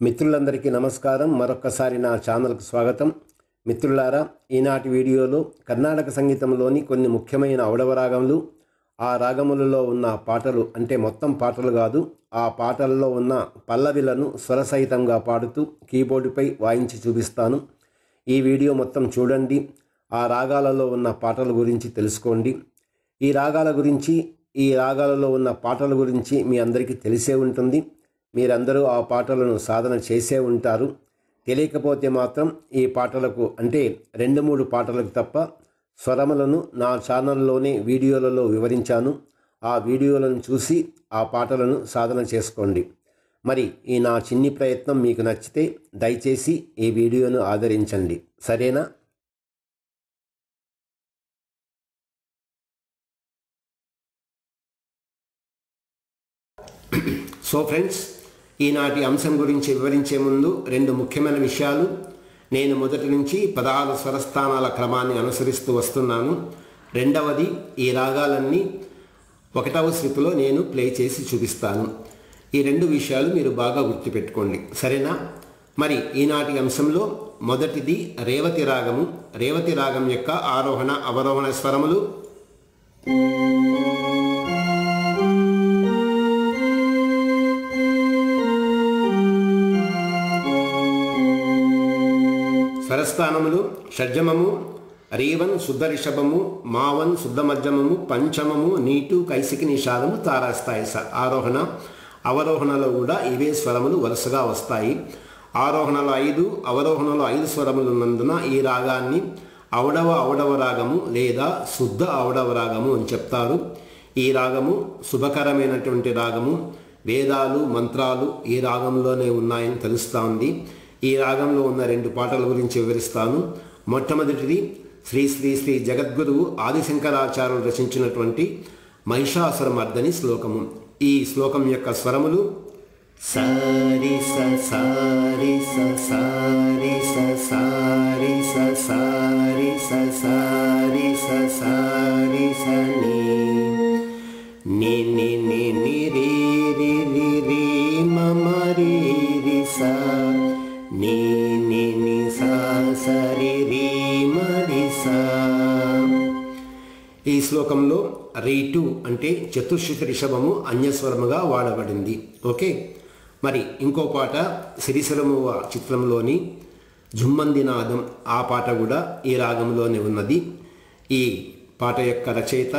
మిత్రులందరికీ నమస్కారం. మరొకసారి నా ఛానల్కు స్వాగతం. మిత్రులారా, ఈనాటి వీడియోలో కర్ణాటక సంగీతంలోని కొన్ని ముఖ్యమైన ఔడవ రాగములు, ఆ రాగములలో ఉన్న పాటలు అంటే మొత్తం పాటలు కాదు, ఆ పాటల్లో ఉన్న పల్లవిలను స్వరసహితంగా పాడుతూ కీబోర్డుపై వాయించి చూపిస్తాను. ఈ వీడియో మొత్తం చూడండి. ఆ రాగాలలో ఉన్న పాటల గురించి తెలుసుకోండి. ఈ రాగాలలో ఉన్న పాటల గురించి మీ అందరికీ తెలిసే ఉంటుంది. మీరందరూ ఆ పాటలను సాధన చేసే ఉంటారు. తెలియకపోతే మాత్రం ఈ పాటలకు అంటే 2-3 పాటలకు తప్ప స్వరములను నా ఛానల్లోనే వీడియోలలో వివరించాను. ఆ వీడియోలను చూసి ఆ పాటలను సాధన చేసుకోండి. మరి ఈ నా చిన్ని ప్రయత్నం మీకు నచ్చితే దయచేసి ఈ వీడియోను ఆదరించండి. సరేనా? సో ఫ్రెండ్స్, ఈనాటి అంశం గురించి వివరించే ముందు 2 ముఖ్యమైన విషయాలు. నేను మొదటి నుంచి 16 స్వరస్థానాల క్రమాన్ని అనుసరిస్తూ వస్తున్నాను. రెండవది, ఈ రాగాలన్నీ 1వ శృతిలో నేను ప్లే చేసి చూపిస్తాను. ఈ 2 విషయాలు మీరు బాగా గుర్తుపెట్టుకోండి. సరేనా? మరి ఈనాటి అంశంలో మొదటిది రేవతి రాగము. రేవతి రాగం యొక్క ఆరోహణ అవరోహణ స్వరములు స్వరస్థానములు షడ్జమము, రీవన్ శుద్ధ రిషభము, మావన్ శుద్ధ మధ్యమము, పంచమము, నీటు కైసికి నిషాదము, తారాస్థాయి ఆరోహణ. అవరోహణలో కూడా ఇవే స్వరములు వరుసగా వస్తాయి. ఆరోహణలో 5, అవరోహణలో 5 స్వరములు ఉన్నందున ఈ రాగాన్ని ఔడవ రాగము లేదా శుద్ధ ఔడవ రాగము అని చెప్తారు. ఈ రాగము శుభకరమైనటువంటి రాగము. వేదాలు మంత్రాలు ఈ రాగంలోనే ఉన్నాయని తెలుస్తూ ఉంది. ఈ రాగంలో ఉన్న 2 పాటల గురించి వివరిస్తాను. మొట్టమొదటిది శ్రీ శ్రీ శ్రీ జగద్గురువు ఆదిశంకరాచార్యులు రచించినటువంటి మహిషాసురమర్దని శ్లోకము. ఈ శ్లోకం యొక్క స్వరములు సారి స సారి స సారి స సారి స సారి స సారి స సారి స ని ని ని ని రి రి రి రి మమ రి రి స ని ని ని సా సరి రి మరి సా. ఈ శ్లోకంలో రీటు అంటే చతుశ్రుతి రిషభము అన్యస్వరముగా వాడబడింది. ఓకే, మరి ఇంకో పాట సిరిసిరమువ చిత్రంలోని జుమ్మందినాదం. ఆ పాట కూడా ఈ రాగంలోనే ఉన్నది. ఈ పాట యొక్క రచయిత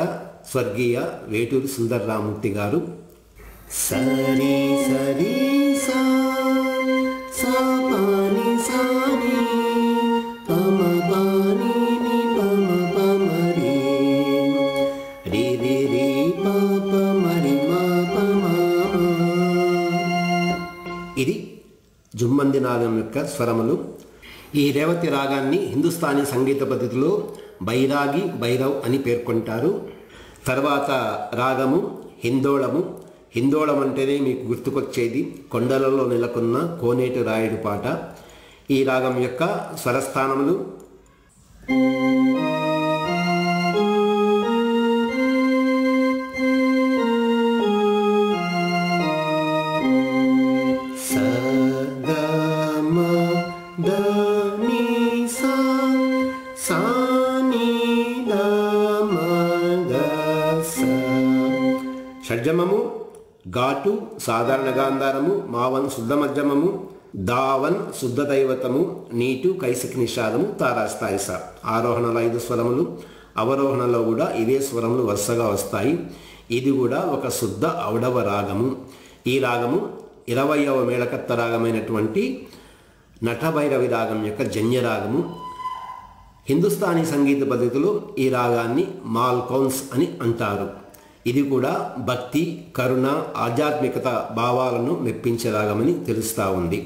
స్వర్గీయ వేటూరి సుందరరామూర్తి గారు. సరి సరి సా సా పాని సాని పమ పాని ని పమ పమ రి రి రి రి ప ప మరి మా ప మా. ఇది జుమ్మందినాదం యొక్క స్వరములు. ఈ రేవతి రాగాన్ని హిందుస్థానీ సంగీత పద్ధతిలో బైరాగి భైరవ్ అని పేర్కొంటారు. తర్వాత రాగము హిందోళము. హిందోళం అంటేనే మీకు గుర్తుకొచ్చేది కొండలలో నెలకొన్న కోనేటి రాయుడు పాట. ఈ రాగం యొక్క స్వరస్థానములు స గ మ ద ని సా సా ని ద మ గ స. షడ్జమము ఘాటు సాధారణ గాంధారము, మావన్ శుద్ధ మధ్యమము, దావన్ శుద్ధ దైవతము, నీటు కైసికి నిషాదము, తారాస్థాయి స. ఆరోహణలో 5 స్వరములు, అవరోహణలో కూడా ఇవే స్వరములు వరుసగా వస్తాయి. ఇది కూడా ఒక శుద్ధ ఔడవ రాగము. ఈ రాగము 20వ మేళకత్త రాగమైనటువంటి నటభైరవి రాగం యొక్క జన్య రాగము. హిందుస్థానీ సంగీత పద్ధతిలో ఈ రాగాన్ని మాల్కౌన్స్ అని అంటారు. ఇది కూడా భక్తి, కరుణ, ఆధ్యాత్మికత భావాలను మెప్పించే రాగమని తెలుస్తూ ఉంది.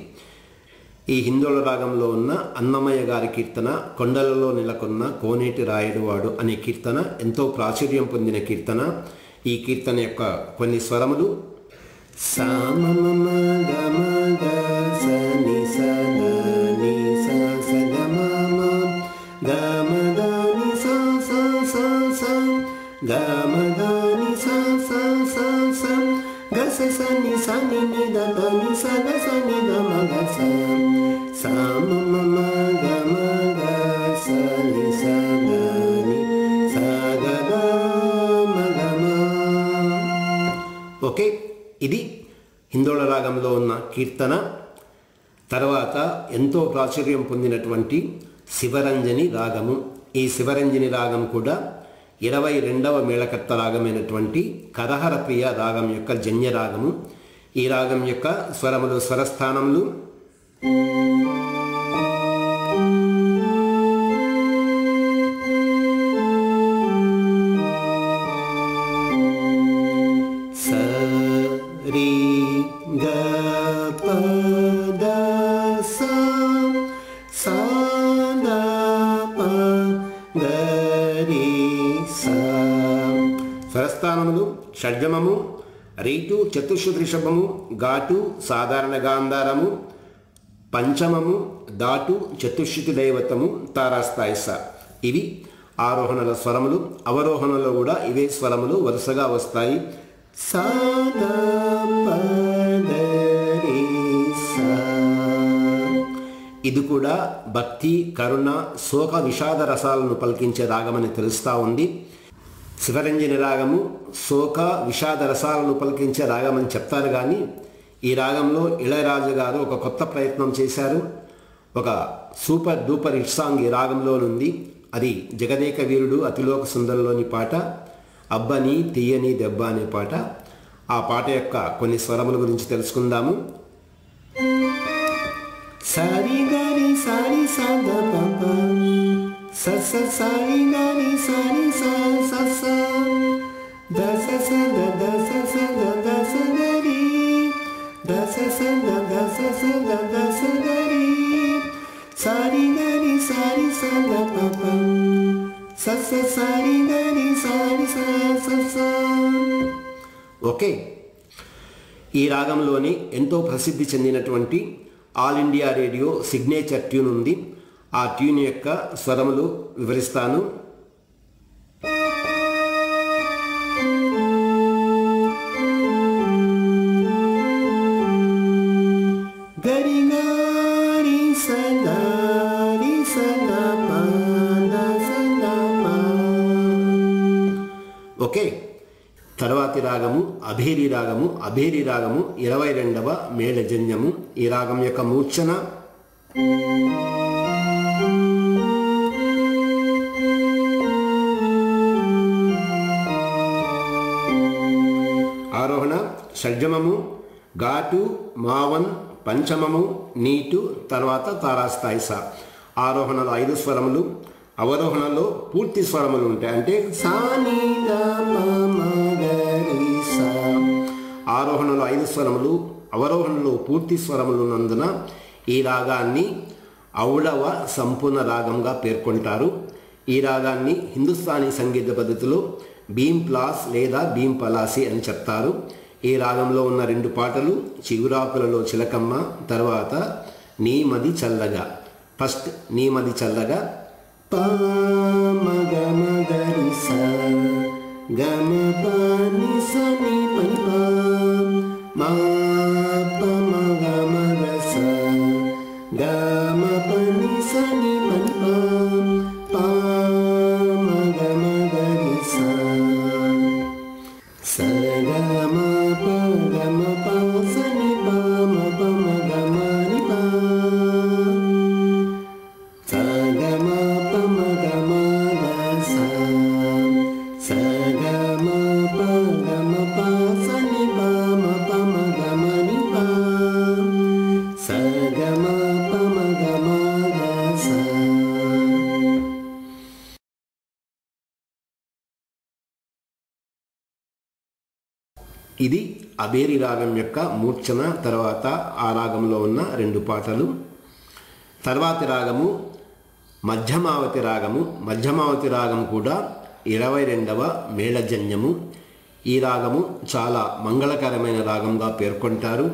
ఈ హిందోళ రాగంలో ఉన్న అన్నమయ్య గారి కీర్తన కొండలలో నెలకొన్న కోనేటి రాయుడువాడు అనే కీర్తన ఎంతో ప్రాచుర్యం పొందిన కీర్తన. ఈ కీర్తన యొక్క కొన్ని స్వరములు సా మ మ గ మ గ స ని స ద ని స స గ మ మ గ మ ద ని స స స స గ మ ద ని స స స స గ స స ని స ని ని ద ద ని స గ స ని ద మ గ sa sa ma ma ga ma ga sa ni sa ga ni sa ga ga ma ga ma. Okay, ఇది హిందోళ రాగంలో ఉన్న కీర్తన. తర్వాత ఎంతో ప్రాచుర్యం పొందినటువంటి శివరంజని రాగము. ఈ శివరంజని రాగం కూడా 22వ మేళకర్త రాగమైనటువంటి కరహర ప్రియ రాగం యొక్క జన్య రాగము. ఈ రాగం యొక్క స్వరములు, స్వరస్థానములు సరి గ ప ద స సా ద ప గ రి స. స్వరస్థానములు షడ్జమము, రీటు చతుశ్రుతి రిషభము, ఘాటు సాధారణ గాంధారము, పంచమము దాటు చతుశ్రుతి దైవతము, తారాస్థాయి స. ఇవి ఆరోహణల స్వరములు. అవరోహణలో కూడా ఇవే స్వరములు వరుసగా వస్తాయి. సా ద ప ద రి స. ఇది కూడా భక్తి, కరుణ, శోక, విషాద రసాలను పలికించే రాగమని తెలుస్తూ ఉంది. శివరంజని రాగము శోక విషాద రసాలను పలికించే రాగమని చెప్తారు. కానీ ఈ రాగంలో ఇళయరాజు గారు ఒక కొత్త ప్రయత్నం చేశారు. ఒక సూపర్ డూపర్ హిట్ సాంగ్ ఈ రాగంలో ఉంది. అది జగదేక వీరుడు అతిలోక సుందరంలోని పాట, అబ్బని తీయని దెబ్బ అనే పాట. ఆ పాట యొక్క కొన్ని స్వరముల గురించి తెలుసుకుందాము. సారి గరి సారి సా ద ప ప స స సారి గరి సారి సా స స ద స స ద ద స స ద ద స గరి ద స స ద ద స స ద ద స గరి సారి గరి సారి సా ద ప ప స స సారి గరి సారి సా స స. ఓకే, ఈ రాగంలోని ఎంతో ప్రసిద్ధి చెందినటువంటి all India radio signature tune ఉంది. ఆ ట్యూన్ యొక్క స్వరములు వివరిస్తాను. గరి గారి సదారి సదా పాద సదా పా. ఓకే, తర్వాతి రాగము అభేరి రాగము. అభేరి రాగము 22వ మేళజన్యము. ఈ రాగం యొక్క మూర్ఛన ఆరోహణ షడ్జమము, ఘాటు, మావన్, పంచమము, నీటు, తర్వాత తారాస్థాయి స. ఆరోహణలో 5 స్వరములు, అవరోహణలో పూర్తి స్వరములు ఉంటాయి. అంటే సా ని ద ప మ గ రి స. ఆరోహణలో 5 స్వరములు, అవరోహణలో పూర్తి స్వరములు ఉన్నందున ఈ రాగాన్ని ఔడవ సంపూర్ణ రాగంగా పేర్కొంటారు. ఈ రాగాన్ని హిందుస్థానీ సంగీత పద్ధతిలో భీమ్ ప్లాస్ లేదా భీమ్ పలాసి అని చెప్తారు. ఈ రాగంలో ఉన్న 2 పాటలు చిగురాకులలో చిలకమ్మ, తర్వాత నీ మది చల్లగా. ఫస్ట్ నీ మది చల్లగా ప మ గ మ గ రి స గ మ ప ని స ని ప ని ప మా ప మ గ మ గ స గ మ ప ని స ని ప ని ప ప మ గ మ గ రి స స గ మ ప గ మ ప స ని ప మ ప మ గ మ ని ప స గ మ ప మ గ మ గ స స గ మ ప గ మ ప స ని ప మ ప మ గ మ ని ప స గ మ ప మ గ మ గ స. ఇది అబేరి రాగం యొక్క మూర్ఛన. తర్వాత ఆ రాగంలో ఉన్న 2 పాటలు. తర్వాతి రాగము మధ్యమావతి రాగము. మధ్యమావతి రాగం కూడా 22వ మేళజన్యము. ఈ రాగము చాలా మంగళకరమైన రాగంగా పేర్కొంటారు.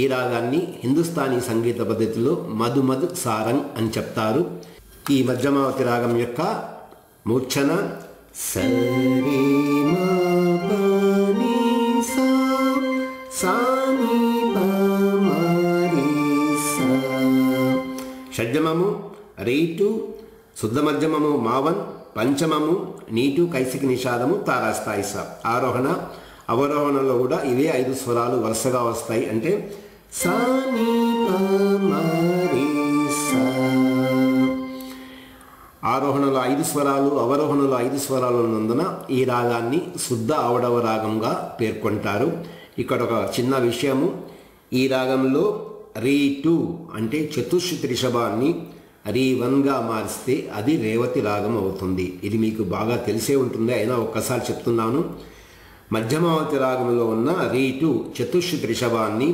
ఈ రాగాన్ని హిందుస్థానీ సంగీత పద్ధతిలో మధుమధు సారంగ్ అని చెప్తారు. ఈ మధ్యమావతి రాగం యొక్క మూర్ఛన సరి మా ప ని సా సా ని ప మ రి సా మధ్యమము రీటు, శుద్ధ మధ్యమము మావన్, పంచమము నీటు, కైసిక నిషాదము, తారాస్థాయి స. ఆరోహణ అవరోహణలో కూడా ఇవే 5 స్వరాలు వరుసగా వస్తాయి. అంటే సా ని ప మ రి సా. ఆరోహణలో 5 స్వరాలు, అవరోహణలో 5 స్వరాలు ఉన్నందున ఈ రాగాన్ని శుద్ధ ఆవడవ రాగంగా పేర్కొంటారు. ఇక్కడ ఒక చిన్న విషయము, ఈ రాగంలో రీ2 అంటే చతుశ్రుతి రిషభాన్ని రీ1గా మారిస్తే అది రేవతి రాగం అవుతుంది. ఇది మీకు బాగా తెలిసే ఉంటుంది, అయినా ఒక్కసారి చెప్తున్నాను. మధ్యమావతి రాగంలో ఉన్న రీ2 చతుశ్రుతి రిషభాన్ని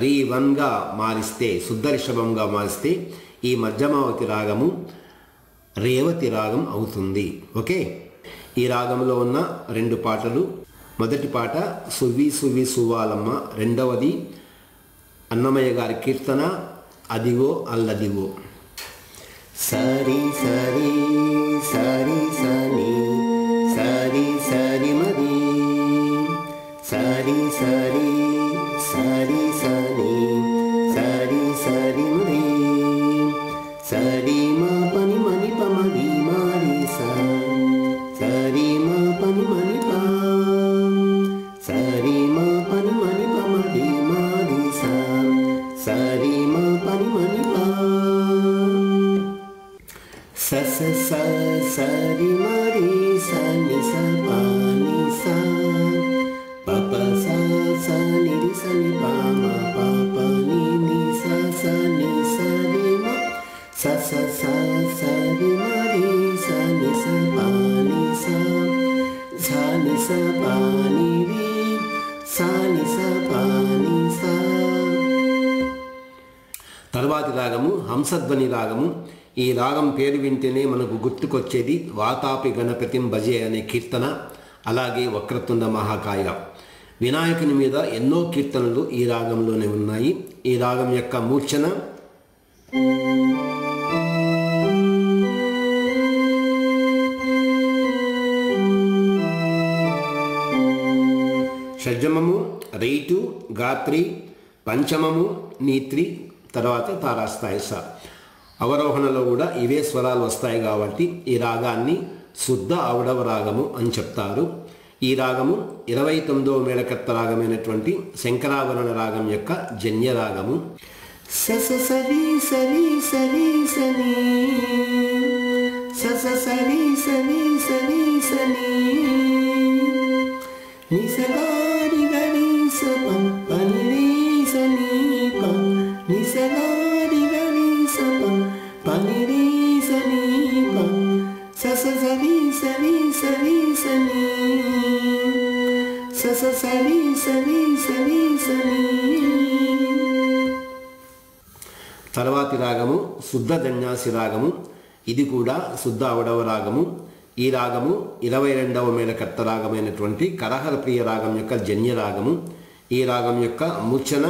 రీ1గా మారిస్తే, శుద్ధ రిషభంగా మారిస్తే ఈ మధ్యమావతి రాగము రేవతి రాగం అవుతుంది. ఓకే, ఈ రాగంలో ఉన్న 2 పాటలు. మొదటి పాట సువ్వి సువ్వి సువ్వాలమ్మ, రెండవది అన్నమయ్య గారి కీర్తన అదిగో అల్లదిగో. సరి సరి సరి సని సరి సరి మరి సరి సరి సరి సని సరి సరి మరి సరి మా పని మని పమరి మారి సా సరి మా పని మని పా సరి మా పని మని పమరి మారి సా సరి మా పని మని పా స స స సరి మరి స ని స ప ని స ప ప స స ని రి స ని ప మ ప ప ని ని స స ని స రి మ స స స స రి మరి స ని స ప ని స స ని స ప ని రి స ని స ప ని స. తర్వాతి రాగము హంసధ్వని రాగము. ఈ రాగం పేరు వింటేనే మనకు గుర్తుకొచ్చేది వాతాపి గణపతిం భజే అనే కీర్తన, అలాగే వక్రతుండ మహాకాయ. వినాయకుని మీద ఎన్నో కీర్తనలు ఈ రాగంలోనే ఉన్నాయి. ఈ రాగం యొక్క మూర్ఛన షడ్జమము రైటు గాత్రి, పంచమము నీత్రి, తర్వాత తారాస్థాయి స. అవరోహణలో కూడా ఇవే స్వరాలు వస్తాయి కాబట్టి ఈ రాగాన్ని శుద్ధ ఆవడవ రాగము అని చెప్తారు. ఈ రాగము 29వ మేళకర్త రాగమైనటువంటి శంకరాభరణ రాగం యొక్క జన్య రాగము. స స సరి సరి సరి సని స స సరి సరి సరి సని ని స గారి గరి స ప పని రి స ని ప ని స గారి గరి స ప పని రి స ని ప స స సరి సరి సరి సని స స సరి సరి సరి సని. తర్వాతి రాగము శుద్ధ ధన్యాసి రాగము. ఇది కూడా శుద్ధ అవడవ రాగము. ఈ రాగము 22వ మేళకర్త రాగమైనటువంటి కరహర ప్రియ రాగం యొక్క జన్య రాగము. ఈ రాగం యొక్క మూర్ఛన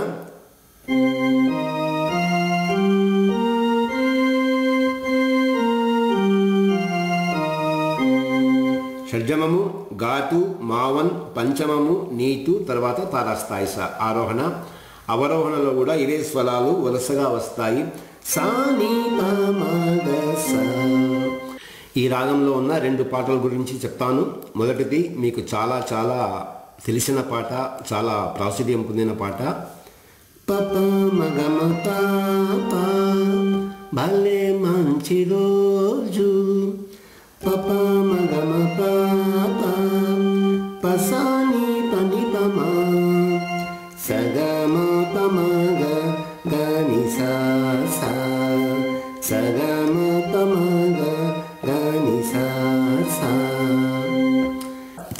షడ్జమము ఘాటు, మావన్, పంచమము నీటు, తర్వాత తారాస్థాయి స. ఆరోహణ అవరోహణలో కూడా ఇవే స్వరాలు వరుసగా వస్తాయి. సా ని ప మ గ స. ఈ రాగంలో ఉన్న 2 పాటల గురించి చెప్తాను. మొదటిది మీకు చాలా చాలా తెలిసిన పాట, చాలా ప్రాచుర్యం పొందిన పాట. ప ప మ గ మ ప ప భలే మంచి రోజు ప ప మ గ మ ప ప ప స ని ప ని ప మ స గ మ ప మ గ గ ని స స స గ మ ప మ గ గ ని స స.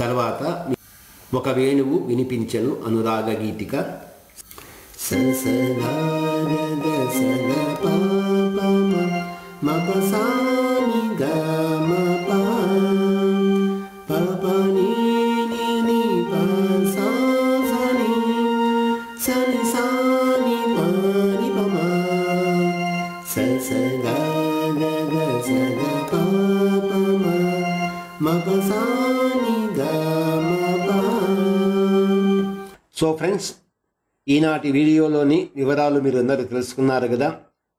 తర్వాత ఒక వేణువు వినిపించెను అనురాగ గీతిక. స స గ గ స గ ప ప మ మ ప స ని గ మ ప ప ప ని ని ని ప స స ని స ని స ని ప ని ప మ స స గ గ గ స గ ప ప మ మ ప స ని గ మ ప. సో ఫ్రెండ్స్, ఈనాటి వీడియోలోని వివరాలు మీరు అందరూ తెలుసుకున్నారు కదా.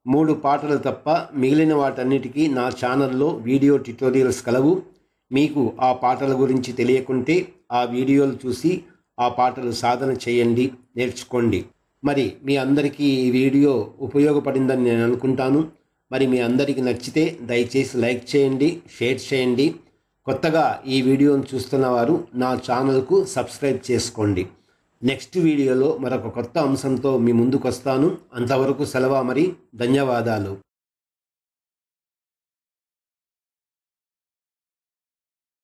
3 పాటలు తప్ప మిగిలిన వాటన్నిటికీ నా ఛానల్లో వీడియో ట్యుటోరియల్స్ కలవు. మీకు ఆ పాటల గురించి తెలియకుంటే ఆ వీడియోలు చూసి ఆ పాటలు సాధన చేయండి, నేర్చుకోండి. మరి మీ అందరికీ ఈ వీడియో ఉపయోగపడిందని నేను అనుకుంటాను. మరి మీ అందరికీ నచ్చితే దయచేసి లైక్ చేయండి, షేర్ చేయండి. కొత్తగా ఈ వీడియోను చూస్తున్న వారు నా ఛానల్కు సబ్స్క్రైబ్ చేసుకోండి. నెక్స్ట్ వీడియోలో మరొక కొత్త అంశంతో మీ ముందుకు వస్తాను. అంతవరకు సెలవు. మరి ధన్యవాదాలు.